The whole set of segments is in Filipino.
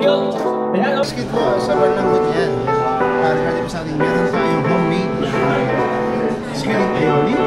Biscuit po, sobrang lambot yan. Karagati pa sa atin, meron tayong homemade squid aioli.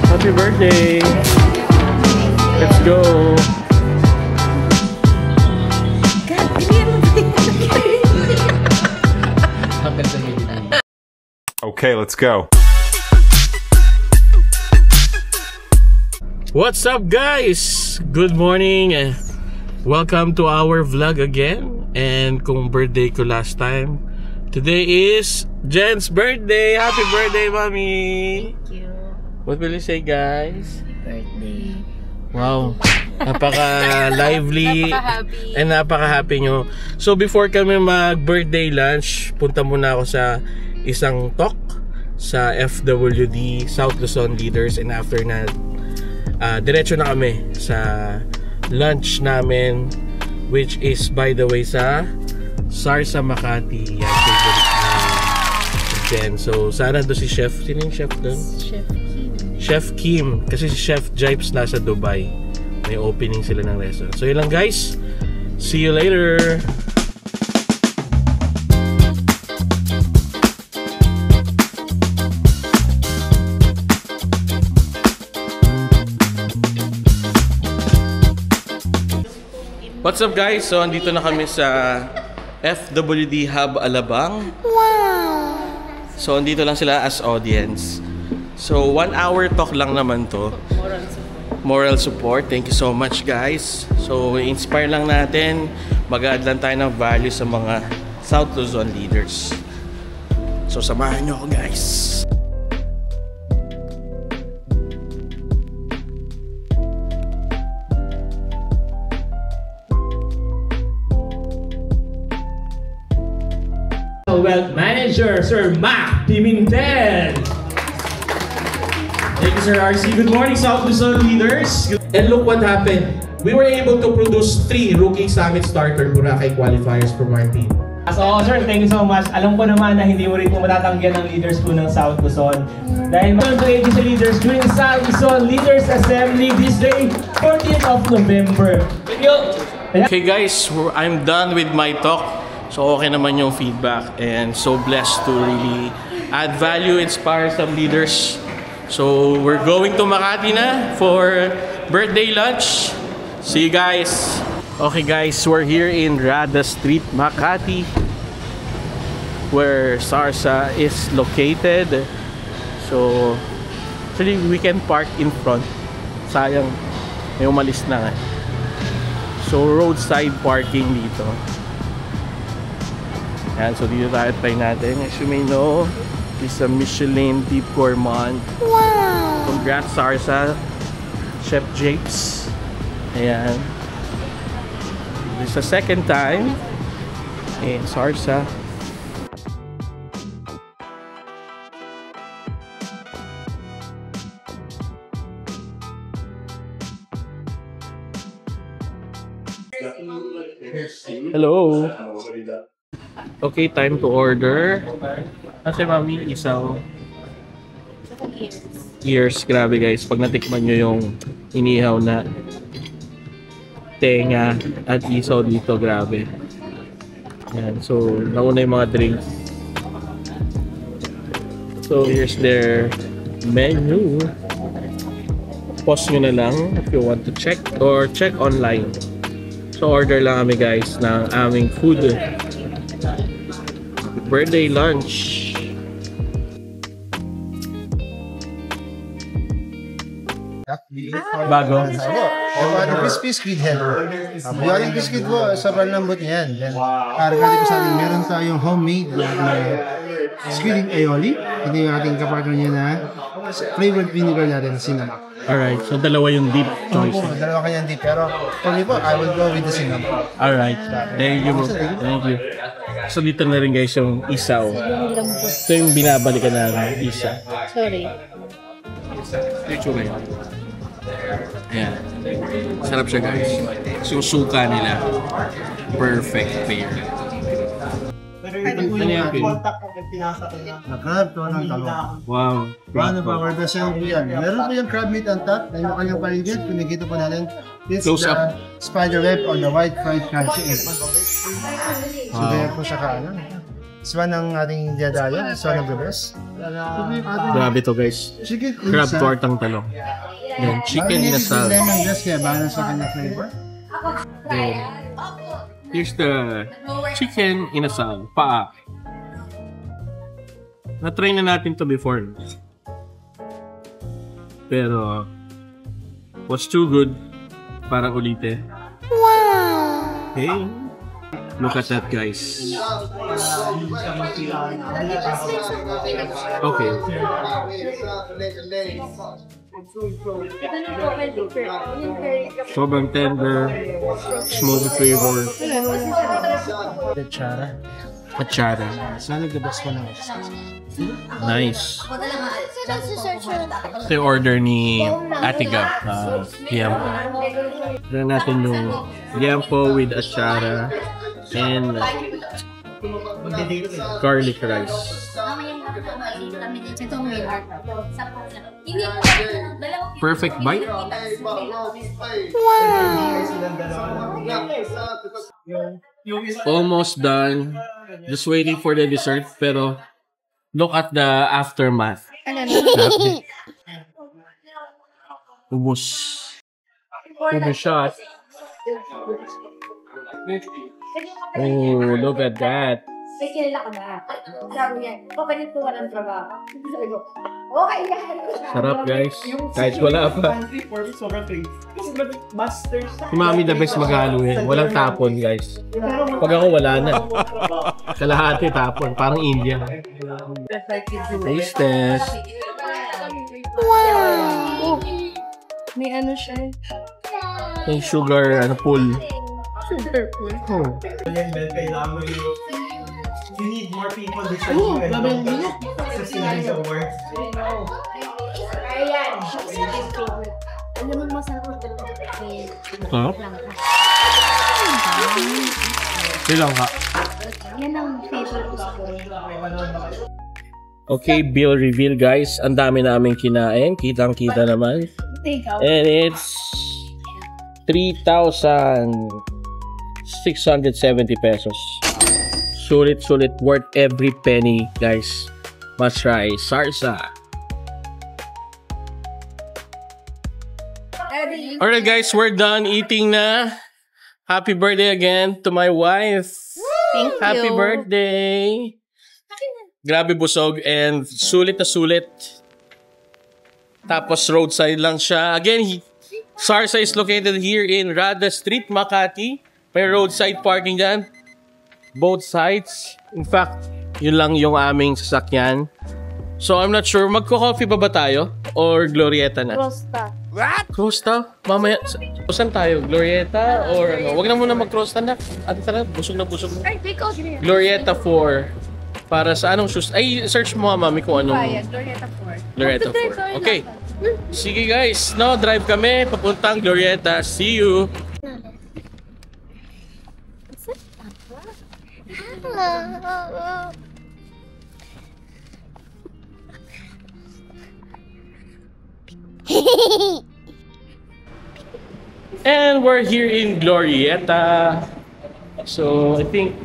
Happy birthday! Let's go! Okay, let's go. What's up, guys? Good morning. Welcome to our vlog again. And kung birthday ko last time, today is Jen's birthday. Happy birthday, mommy! Thank you. What will you say, guys? Happy birthday. Wow, napaka-lively Napaka-happy. and napaka-happy nyo. So before kami mag-birthday lunch, punta muna ako sa isang talk sa FWD, South Luzon Leaders, and after na diretso na kami sa lunch namin, which is by the way sa Sarsa Makati. Yan, favorite ni Jen. So sana doon si Chef, sino yung Chef doon? Chef Kim. Chef Kim, kasi si Chef Jipes nasa Dubai. May opening sila ng restaurant. So yun lang, guys. See you later. What's up, guys? So andito na kami sa FWD Hub Alabang. Wow! So andito lang sila as audience. So 1 hour talk lang naman to. Moral support. Thank you so much, guys. So inspire lang natin. Mag-add lang tayo ng value sa mga South Luzon leaders. So samahan nyo ako, guys. Wealth Manager, Sir Mac Pimentel. Thank you, Sir RC. Good morning, South Luzon leaders. And look what happened. We were able to produce 3 Rookie Summit Starter Boracay qualifiers from our team. So, sir, thank you so much. Alam ko naman na hindi mo rin po matatanggihan ng leaders po ng South Luzon. Dahil mga agency leaders during South Luzon Leaders Assembly this day, 14th of November. Thank you. Okay, guys, I'm done with my talk. So okay naman yung feedback, and so blessed to really add value, inspire some leaders. So we're going to Makati na for birthday lunch. See you guys. Okay, guys, we're here in Rada Street, Makati, where Sarsa is located. So actually we can park in front. Sayang may umalis na nga. So roadside parking dito. Yan, so dito tayo try natin. As you may know, it's a Michelin Deep Gourmand. Wow! Congrats, Sarsa, Chef Japes. Ayan. This is the second time in Sarsa. Hello. Okay, time to order. Kasi mami, isaw. Ears. Grabe, guys. Pag natikman nyo yung inihaw na tenga at isaw dito, grabe. Yan. So, nauna yung mga drinks. So, here's their menu. Pause nyo na lang if you want to check or check online. So, order lang kami, guys, ng aming food. Birthday lunch. Bago. Yung crispy squid head. Yung biscuit po, sobrang lambot yan. Karagati pa sa atin, meron tayong homemade na squid aioli. Ito yung ating kapartner niya na flavored vinegar natin, cinnamon. Alright, so dalawa yung deep choice. Oo, dalawa kanyang deep. Pero for me po, I will go with the cinnamon. Alright, thank you bro. Thank you. So dito na rin, guys, yung isaw. Ito yung binabalikan na isa. Sorry. Ito yun. Ayan. Sarap siya, guys. So yung suka nila, perfect pair. Ito po yung ating crab to ng talong. Wow. Paano ba? Or the same po yan. Meron po yung crab meat on top na yung kanyang paligid. Pinigito po natin. It's Close the up. spider web or the white fried crunchy egg. So, kaya po siya kaano. It's one ng ating diadaya. It's one of the best. Grabe to guys. Chicken Crab inasal. tortang talong. Yan, chicken inasal. Lemon zest kaya balance sa kanya flavor. Then, here's the chicken inasal. Paa. Na-try na natin to before. Pero, was too good para ulitin. Wow! Okay. Look at that, guys. Okay. Sobrang tender, smoky flavor, Lechara. achara. Sana the best one ako. Nice. Ito yung order ni Ate Gab. Liampo. Try natin yung liampo with achara and garlic rice. Perfect bite. Almost done. Just waiting for the dessert. Pero look at the aftermath. Ubus. Ubus shot. Oh, look at that. May kilala ka na. Sabi niya, papalit ko ng trabaho. Sabi ko, okay yan. Sarap guys. Kahit wala pa. Si Mami the best maghalo yan. Walang tapon guys. Pag ako wala na. Kalahati tapon. Parang India. Taste test. Wow! May ano siya. May sugar, pool. Super cool. Oh. You need more people to succeed sa work. Ayan. Alam mo masarap ang dalawa. Huh? Ilang ka? Yan ang favorite ko sa Okay, bill reveal guys. Ang dami namin kinain. Kitang-kita naman. And it's 3,670 pesos. Sulit, worth every penny, guys. Must try Sarsa. Alright guys, we're done eating na. Happy birthday again to my wife. Thank you. Happy birthday. Grabe busog and sulit na sulit. Tapos roadside lang siya. Again, Sarsa is located here in Rada Street, Makati. May roadside parking dyan. Both sides. In fact, yun lang yung aming sasakyan. So, I'm not sure. Magko-coffee ba tayo? Or Glorieta na? Rosta. What? Crosta? Mamaya. Saan tayo? Glorieta? Or ano? Huwag na muna mag-crosta na. Ate tara, busog na. Ay, take out niya. Glorieta 4. Para sa anong shoes? Ay, search mo mami kung anong... Glorieta 4. Glorieta 4. Okay. Sige guys. No, drive kami. Papuntang Glorieta. See you. And we're here in Glorieta. So, I think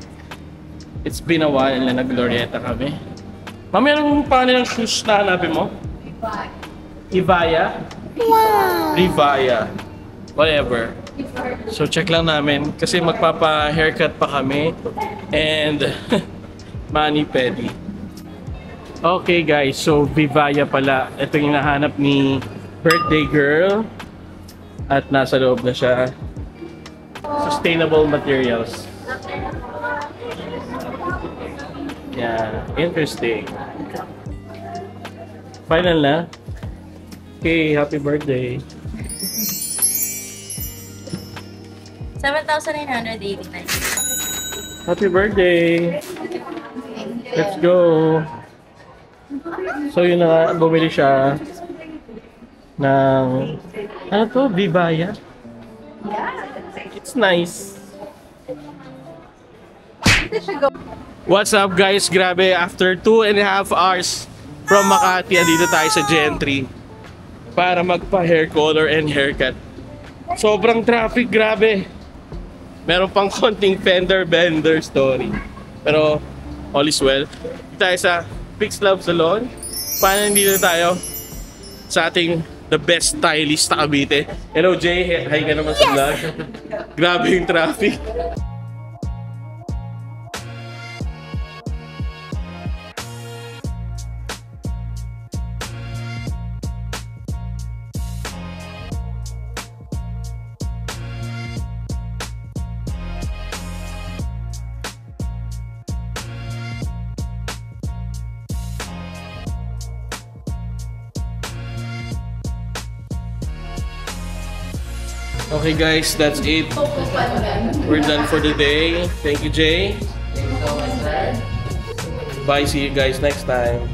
it's been a while na nag-Glorieta kami. Mami, anong pangalan ng shoes na hanapin mo? Ivaya? Wow! Rivaya. Whatever. So, check lang namin. Kasi magpapa-haircut pa kami. And, mani-pedi. Okay guys, so Vivaya pala. Ito yung nahanap ni birthday girl. At nasa loob na siya. Sustainable materials. Yeah, interesting. Final na. Okay, happy birthday. 7,989. Happy birthday. Let's go. So yun na nga, bumili siya ng ano to? Vivaya? It's nice. What's up guys? Grabe, after 2.5 hours from Makati, dito tayo sa Gentry para magpa-hair color and haircut. Sobrang traffic, grabe. Meron pang konting fender bender story. Pero all is well. Dito tayo sa Fix Love Salon. Paano dito tayo sa ating the best stylist sa Cavite. Hello Jay, hi ka naman sa vlog. Grabe yung traffic. Okay guys, that's it. We're done for the day. Thank you, Jay. Bye, see you guys next time.